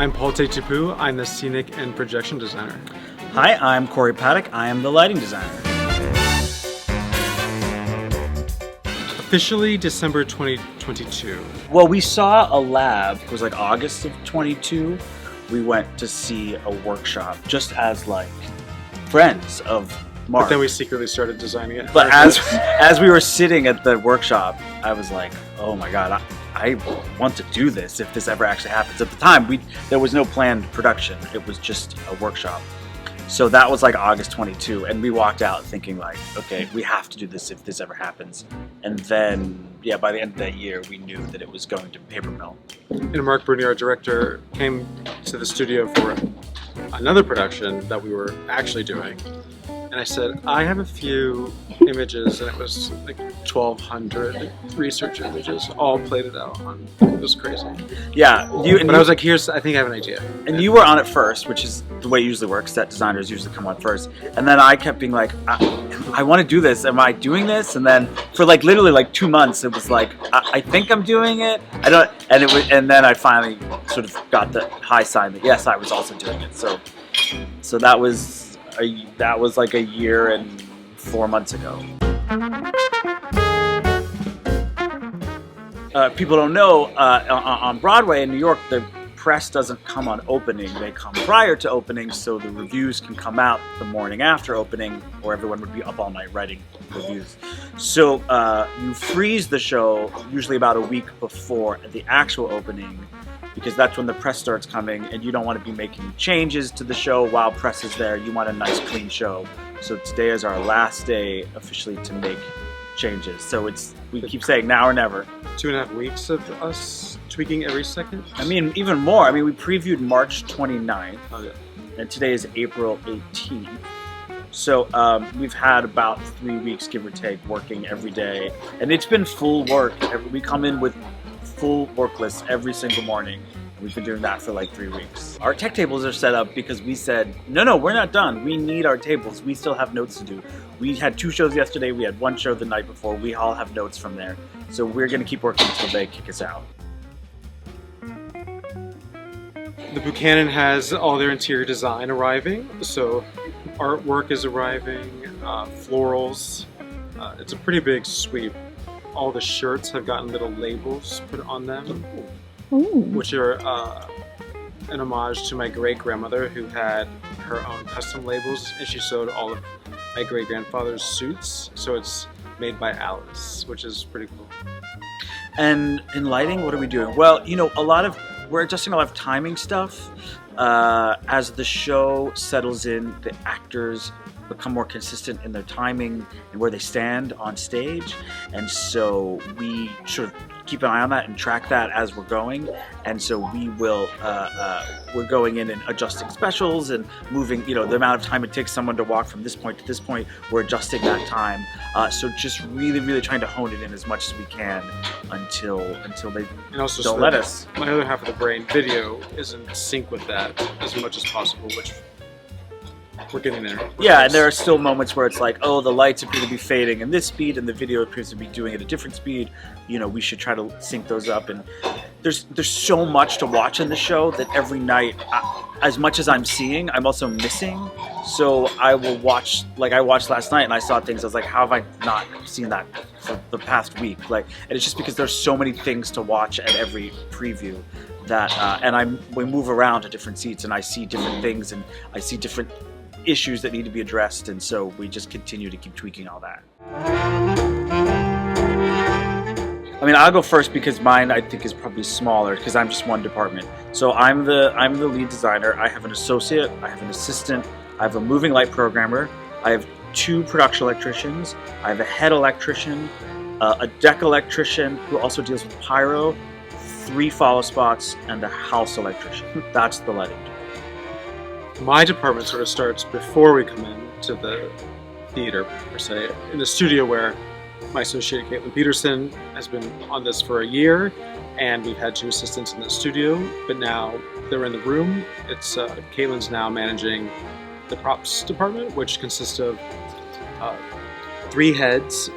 I'm Paul Tate DePoo. I'm the scenic and projection designer. Hi, I'm Cory Pattak. I am the lighting designer. Officially December 2022. Well, we saw a lab. It was like August of 22. We went to see a workshop just as like friends of Marc. But then we secretly started designing it. But as we were sitting at the workshop, I was like, oh my God, I want to do this if this ever actually happens. At the time, there was no planned production. It was just a workshop. So that was like August 22, and we walked out thinking like, okay, we have to do this if this ever happens. And then, yeah, by the end of that year, we knew that it was going to Paper Mill. And Marc Bruni, our director, came to the studio for another production that we were actually doing. And I said, I have a few images, and it was like 1,200 research images, all plated out on. It was crazy. Yeah, but I was like, I think I have an idea. And you were on it first, which is the way it usually works. Set designers usually come on first, and then I kept being like, I want to do this. Am I doing this? And then for like literally like 2 months, it was like, I think I'm doing it. I don't. And then I finally sort of got the high sign that yes, I was also doing it. So that was. That was like a year and 4 months ago. People don't know, on Broadway in New York, the press doesn't come on opening. They come prior to opening, so the reviews can come out the morning after opening, or everyone would be up all night writing reviews. So you freeze the show usually about a week before the actual opening, because that's when the press starts coming, and you don't want to be making changes to the show while press is there. You want a nice, clean show. So today is our last day officially to make changes. So we keep saying now or never. 2.5 weeks of us tweaking every second? I mean, even more. I mean, we previewed March 29th, yeah. And today is April 18th. So we've had about 3 weeks, give or take, working every day. And it's been full work. We come in with full work lists every single morning. We've been doing that for like 3 weeks. Our tech tables are set up because we said, no, we're not done. We need our tables. We still have notes to do. We had 2 shows yesterday. We had 1 show the night before. We all have notes from there. So we're going to keep working until they kick us out. The Buchanan has all their interior design arriving. So artwork is arriving, florals. It's a pretty big sweep. All the shirts have gotten little labels put on them, which are an homage to my great-grandmother, who had her own custom labels, and she sewed all of my great-grandfather's suits. So it's made by Alice, which is pretty cool. And in lighting, what are we doing? Well, we're adjusting a lot of timing stuff. As the show settles in, the actors become more consistent in their timing and where they stand on stage, and so we sort of keep an eye on that and track that as we're going. And so we will we're going in and adjusting specials and moving, the amount of time it takes someone to walk from this point to this point, we're adjusting that time. So just really trying to hone it in as much as we can until they don't let us. My other half of the brain, video, is in sync with that as much as possible, which we're getting there. Yeah, and there are still moments where it's like, oh, the lights appear to be fading in this speed, and the video appears to be doing it at a different speed. We should try to sync those up. And there's so much to watch in the show that every night, as much as I'm seeing, I'm also missing. So I will watch, like I watched last night, and I saw things. I was like, how have I not seen that for the past week? And it's just because there's so many things to watch at every preview that, and we move around to different seats, and I see different things, and I see different issues that need to be addressed, and so we just continue to keep tweaking all that. I mean, I'll go first because mine I think is probably smaller because I'm just one department. So I'm the lead designer. I have an associate, I have an assistant, I have a moving light programmer, I have 2 production electricians, I have a head electrician, a deck electrician who also deals with pyro, 3 follow spots, and a house electrician. That's the lighting. My department sort of starts before we come in to the theater, per se, in the studio, where my associate Caitlin Peterson has been on this for a year, and we've had 2 assistants in the studio, but now they're in the room. It's Caitlin's now managing the props department, which consists of 3 heads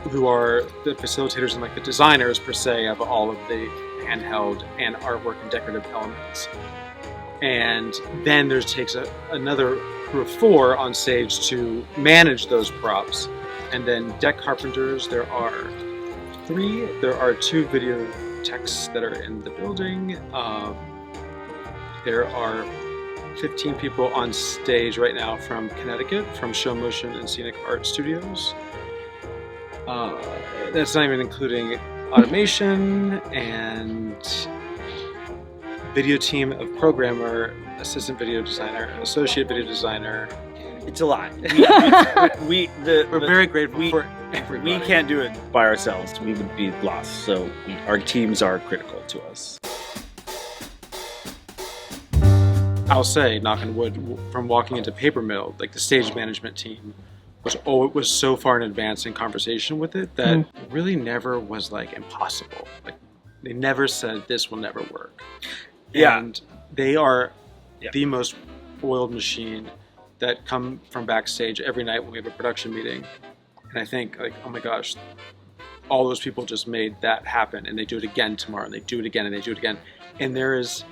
who are the facilitators and like the designers, per se, of all of the handheld and artwork and decorative elements. And then there takes another crew of 4 on stage to manage those props. And then deck carpenters, there are 3. There are 2 video techs that are in the building. There are 15 people on stage right now from Connecticut, from Show Motion and Scenic Art Studios. That's not even including automation and video team of programmer, assistant video designer, associate video designer. It's a lot. We're very grateful for everybody. We can't do it by ourselves. We would be lost. So our teams are critical to us. I'll say, knock on wood, from walking into Paper Mill, like the stage management team was so far in advance in conversation with it that it really never was like impossible. Like they never said this will never work. Yeah. And they are the most oiled machine that come from Backstage every night when we have a production meeting. And I think like, oh my gosh, all those people just made that happen, and they do it again tomorrow, and they do it again, and they do it again. And there is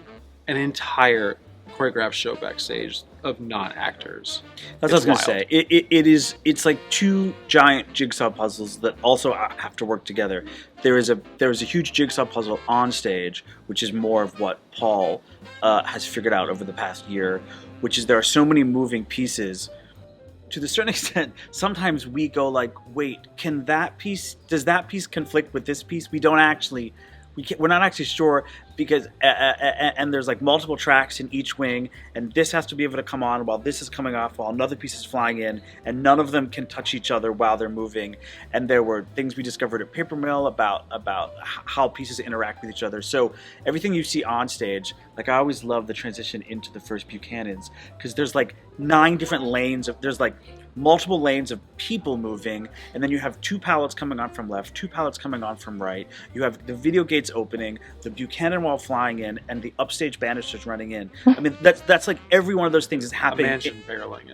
an entire choreographed show Backstage of non-actors. That's what I was going to say. It's like 2 giant jigsaw puzzles that also have to work together. There is a huge jigsaw puzzle on stage, which is more of what Paul has figured out over the past year, which is there are so many moving pieces. To the certain extent, sometimes we go like, wait, does that piece conflict with this piece? We're not actually sure, because and there's like multiple tracks in each wing, and this has to be able to come on while this is coming off, while another piece is flying in, and none of them can touch each other while they're moving. And there were things we discovered at Paper Mill about how pieces interact with each other. So everything you see on stage, like I always love the transition into the first Buchanan's, because there's like 9 different lanes there's like multiple lanes of people moving, and then you have 2 pallets coming on from left, 2 pallets coming on from right. You have the video gates opening, the Buchanan wall flying in, and the upstage banisters running in. I mean, that's like every one of those things is happening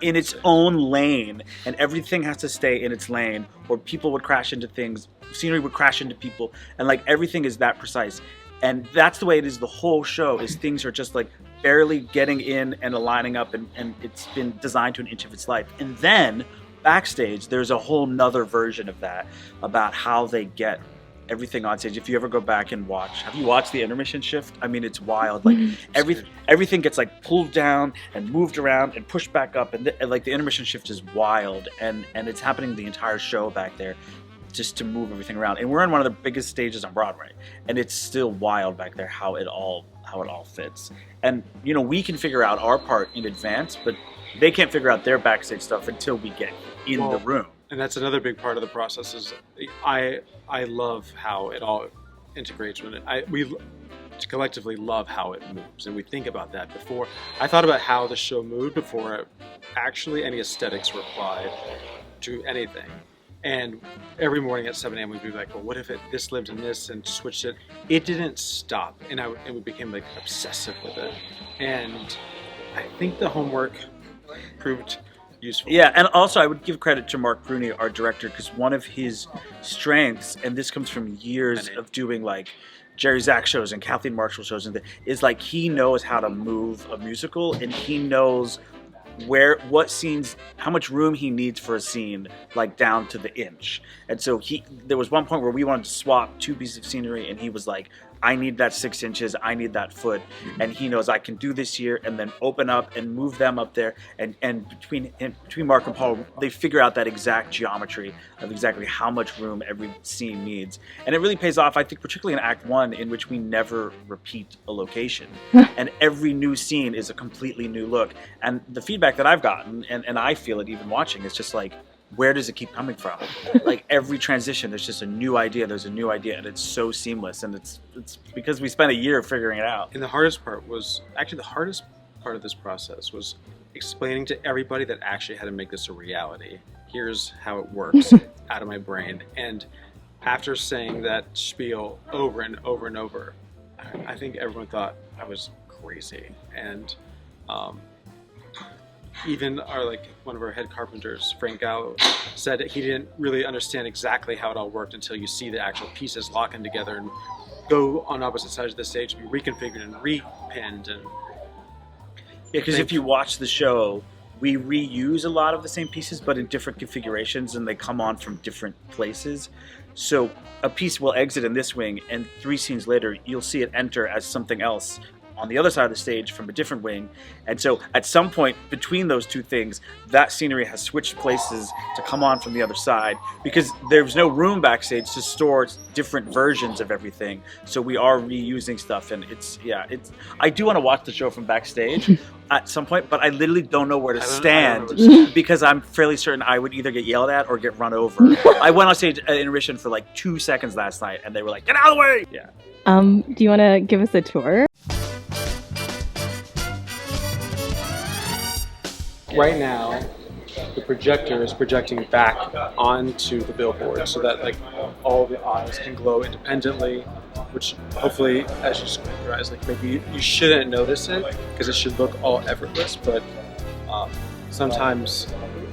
in its own lane, and everything has to stay in its lane, or people would crash into things, scenery would crash into people, and like everything is that precise. And that's the way it is the whole show, is things are just like barely getting in and aligning up, and it's been designed to an inch of its life. And then Backstage, there's a whole nother version of that, about how they get everything on stage. If you ever go back and watch, have you watched the intermission shift? I mean, it's wild. Like everything gets like pulled down and moved around and pushed back up, and like the intermission shift is wild, and it's happening the entire show back there, just to move everything around. And we're on one of the biggest stages on Broadway, and it's still wild back there how it all fits. And you know, we can figure out our part in advance, but they can't figure out their backstage stuff until we get in the room. And that's another big part of the process. Is I love how it all integrates with it. We collectively love how it moves, and we think about that before. I thought about how the show moved before actually any aesthetics were applied to anything. And every morning at 7 a.m. we'd be like, well, what if this lived in this, and switched it? It didn't stop, and we became like obsessive with it. And I think the homework proved useful. Yeah, and also I would give credit to Marc Bruni, our director, because one of his strengths, and this comes from years of doing like Jerry Zach shows and Kathleen Marshall shows, is like he knows how to move a musical, and he knows what scenes, how much room he needs for a scene, like down to the inch. And so there was one point where we wanted to swap 2 pieces of scenery, and he was like, I need that 6 inches, I need that foot, and he knows I can do this here, and then open up and move them up there, and between Marc and Paul, they figure out that exact geometry of exactly how much room every scene needs. And it really pays off, I think, particularly in Act 1, in which we never repeat a location, and every new scene is a completely new look. And the feedback that I've gotten, and I feel it even watching, is just like, where does it keep coming from? Like every transition, there's just a new idea. There's a new idea, and it's so seamless. And it's because we spent a year figuring it out. And the hardest part of this process was explaining to everybody that actually had to make this a reality. Here's how it works out of my brain. And after saying that spiel over and over and over, I think everyone thought I was crazy. And even one of our head carpenters, Frank Gallo, said that he didn't really understand exactly how it all worked until you see the actual pieces locking together and go on opposite sides of the stage to be reconfigured and repinned. And because if you watch the show, we reuse a lot of the same pieces, but in different configurations, and they come on from different places. So a piece will exit in this wing, and 3 scenes later, you'll see it enter as something else on the other side of the stage from a different wing. And so at some point between those 2 things, that scenery has switched places to come on from the other side, because there's no room backstage to store different versions of everything. So we are reusing stuff, and it's I do want to watch the show from backstage at some point, but I literally don't know where to stand because I'm fairly certain I would either get yelled at or get run over. I went on stage at intermission for like 2 seconds last night, and they were like, "Get out of the way!" Yeah. Do you want to give us a tour? Right now, the projector is projecting back onto the billboard so that like all the eyes can glow independently, which hopefully, as you squint your eyes, like maybe you shouldn't notice it because it should look all effortless, but sometimes,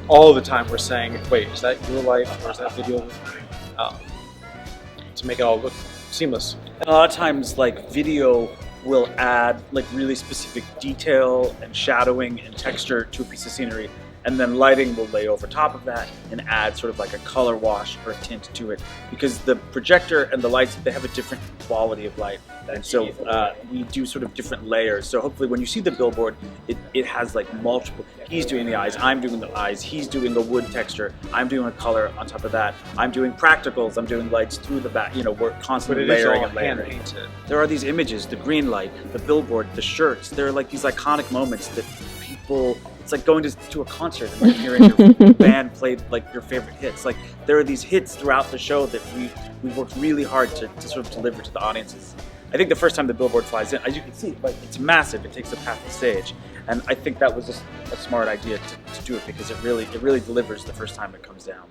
all the time we're saying, wait, is that your light or is that video? To make it all look seamless. A lot of times, like, video will add like really specific detail and shadowing and texture to a piece of scenery, and then lighting will lay over top of that and add sort of like a color wash or a tint to it, because the projector and the lights, they have a different quality of light, and so we do sort of different layers. So hopefully when you see the billboard, it has like multiple, he's doing the eyes, I'm doing the eyes, he's doing the wood texture, I'm doing a color on top of that, I'm doing practicals, I'm doing lights through the back, you know, we're constantly layering and layering. There are these images, the green light, the billboard, the shirts, they're like these iconic moments that people, it's like going to a concert and like hearing your band play like your favorite hits. Like there are these hits throughout the show that we worked really hard to sort of deliver to the audiences. I think the first time the billboard flies in, as you can see, like it's massive. It takes up half the stage, and I think that was just a smart idea to do it, because it really delivers the first time it comes down.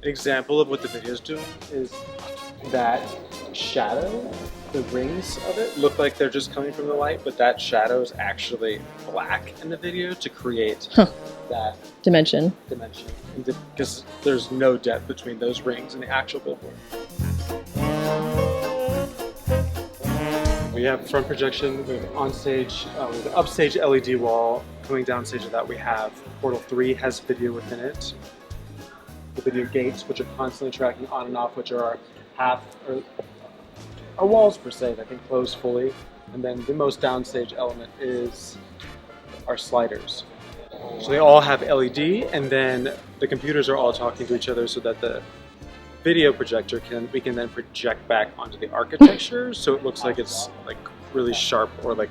An example of what the video's doing is that shadow, the rings of it look like they're just coming from the light, but that shadow is actually black in the video to create that dimension. Because there's no depth between those rings and the actual billboard. We have front projection, we have on stage, we have an upstage LED wall. Coming down stage of that, we have Portal 3 has video within it. The video gates, which are constantly tracking on and off, which are our walls per se, I think close fully. And then the most downstage element is our sliders. So they all have LED, and then the computers are all talking to each other so that the video projector we can then project back onto the architecture, so it looks like it's like really sharp or like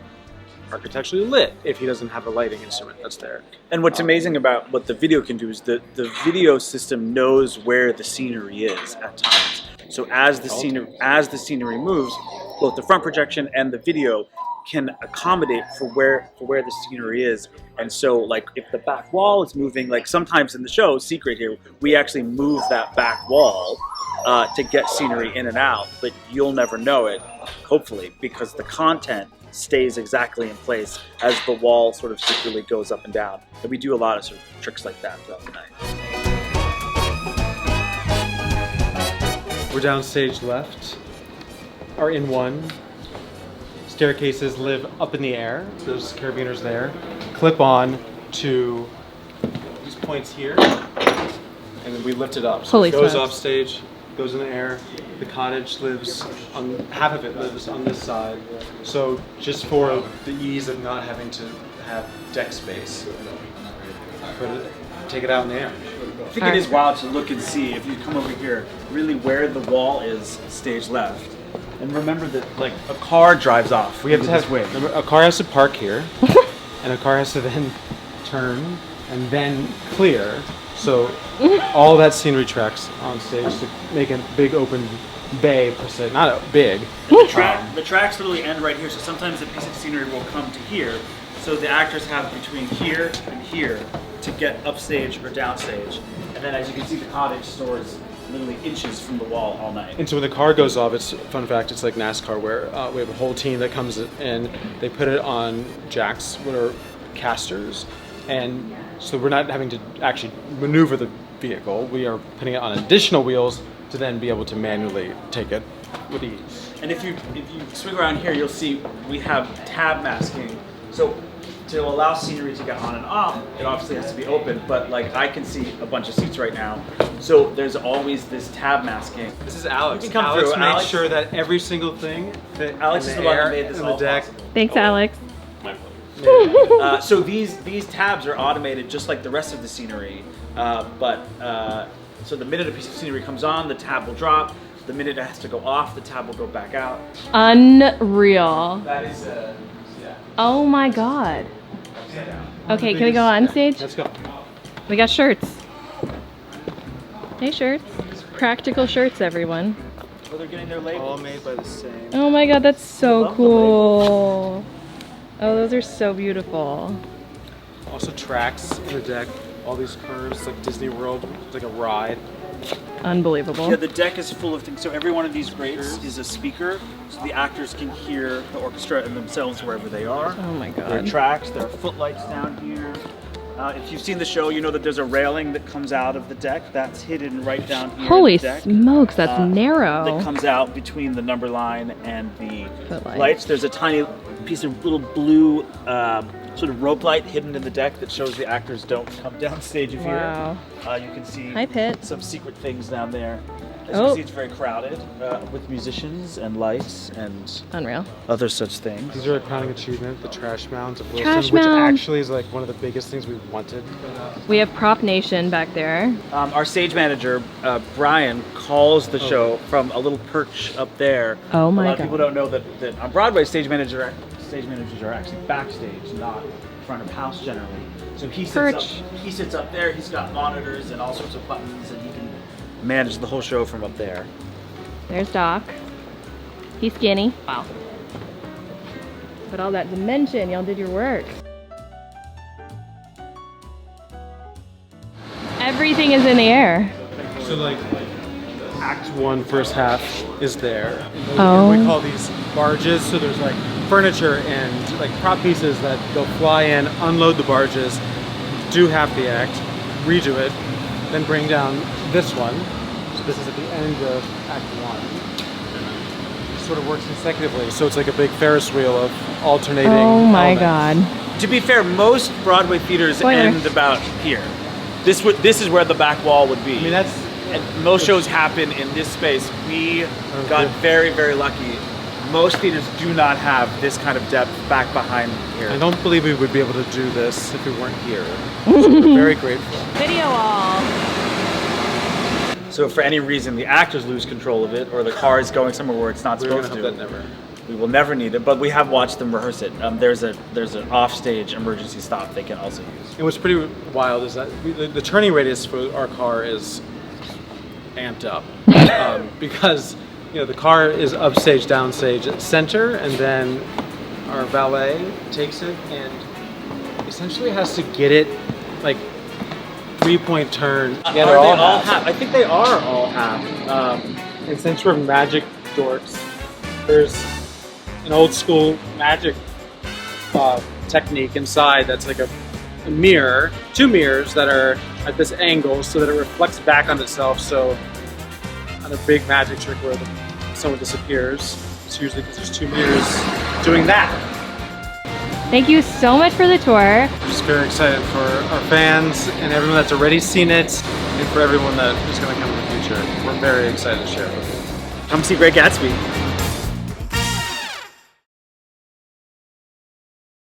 architecturally lit if he doesn't have a lighting instrument that's there. And what's amazing about what the video can do is the video system knows where the scenery is at times. So as the scenery moves, both the front projection and the video can accommodate for where the scenery is. And so like if the back wall is moving, like sometimes in the show, secret here, we actually move that back wall to get scenery in and out, but you'll never know it, hopefully, because the content stays exactly in place as the wall sort of secretly goes up and down. And we do a lot of sort of tricks like that throughout the night. We're downstage left, or in one. Staircases live up in the air. Those carabiners there clip on to these points here, and then we lift it up. So Holy it goes smokes. off stage, goes in the air. The cottage lives on, half of it lives on this side. So just for the ease of not having to have deck space, take it out in the air. I think it is wild to look and see, if you come over here, really where the wall is stage left. And remember that, like, a car drives off. We have to have, remember, a car has to park here, and a car has to then turn and then clear. So all that scenery tracks on stage to make a big open bay per se, not big. And the tracks literally end right here, so sometimes a piece of scenery will come to here. So the actors have between here and here to get upstage or downstage. And then as you can see, the cottage stores literally inches from the wall all night. And so when the car goes off, it's fun fact, it's like NASCAR, where we have a whole team that comes in, they put it on jacks, what are casters, and so we're not having to actually maneuver the vehicle. We are putting it on additional wheels to then be able to manually take it with ease. And if you swing around here, you'll see we have tab masking. So to allow scenery to get on and off, it obviously has to be open, but like I can see a bunch of seats right now. So there's always this tab masking. This is Alex. You can come Alex through. made Alex, sure that every single thing fit Alex in is the the one air that made this and all the deck. possible. Thanks, Alex. My pleasure. So these tabs are automated just like the rest of the scenery, so the minute a piece of scenery comes on, the tab will drop. The minute it has to go off, the tab will go back out. Unreal. That is, yeah. Oh my god. Okay, can we go on stage? Let's go. We got shirts. Hey, shirts. Practical shirts, everyone. Well, they're getting their labels. All made by the same. Oh my god, that's so Love the cool. Oh, those are so beautiful. Also tracks in the deck. All these curves, like Disney World, it's like a ride. Unbelievable. Yeah, the deck is full of things. So every one of these grates is a speaker, so the actors can hear the orchestra and themselves wherever they are. Oh my There are god. tracks, there are footlights down here. If you've seen the show, you know that there's a railing that comes out of the deck. That's hidden right down here. Holy in the deck. smokes, that's narrow. That comes out between the number line and the Footlights. lights. There's a tiny piece of little blue sort of rope light hidden in the deck that shows the actors don't come down stage if Wow. you can see Hi, Pitt. some secret things down there. As you Oh. can see, it's very crowded with musicians and lights and Unreal. other such things. These are a crowning achievement, the trash mounds of Wilson, Trash which mound. actually is like one of the biggest things we wanted. We have Prop Nation back there. Our stage manager, Brian, calls the show from a little perch up there. Oh my A lot of God. people don't know that on Broadway, stage managers are actually backstage, not front of house generally. So he sits up there, he's got monitors and all sorts of buttons, and he can manage the whole show from up there. There's Doc. He's skinny. Wow. But all that dimension, y'all did your work. Everything is in the air. So like Act 1, first half is there. Oh. And we call these barges. So there's like furniture and like prop pieces that they'll fly in, unload the barges, do half the act, redo it, then bring down this one. So this is at the end of Act 1. It sort of works consecutively. So it's like a big Ferris wheel of alternating Oh my elements. god. To be fair, most Broadway theaters Spoiler. end about here. This is where the back wall would be. I mean, that's And most shows happen in this space. We got very, very lucky. Most theaters do not have this kind of depth back behind here. I don't believe we would be able to do this if we weren't here. So we're very grateful. Video wall. So if for any reason the actors lose control of it, or the car is going somewhere where it's not We're gonna supposed hope to, that never. we will never need it. But we have watched them rehearse it. There's an offstage emergency stop they can also use. And what's pretty wild is that the turning radius for our car is amped up because the car is upstage, downstage, at center, and then our valet takes it and essentially has to get it like 3-point turn. Are they all half? I think they are all half. And since we're magic dorks, there's an old school magic technique inside that's like a mirror, 2 mirrors that are at this angle so that it reflects back on itself. So on a big magic trick where someone disappears, it's usually because there's 2 mirrors doing that. Thank you so much for the tour. We're just very excited for our fans and everyone that's already seen it, and for everyone that is going to come in the future. We're very excited to share it with you. Come see Great Gatsby.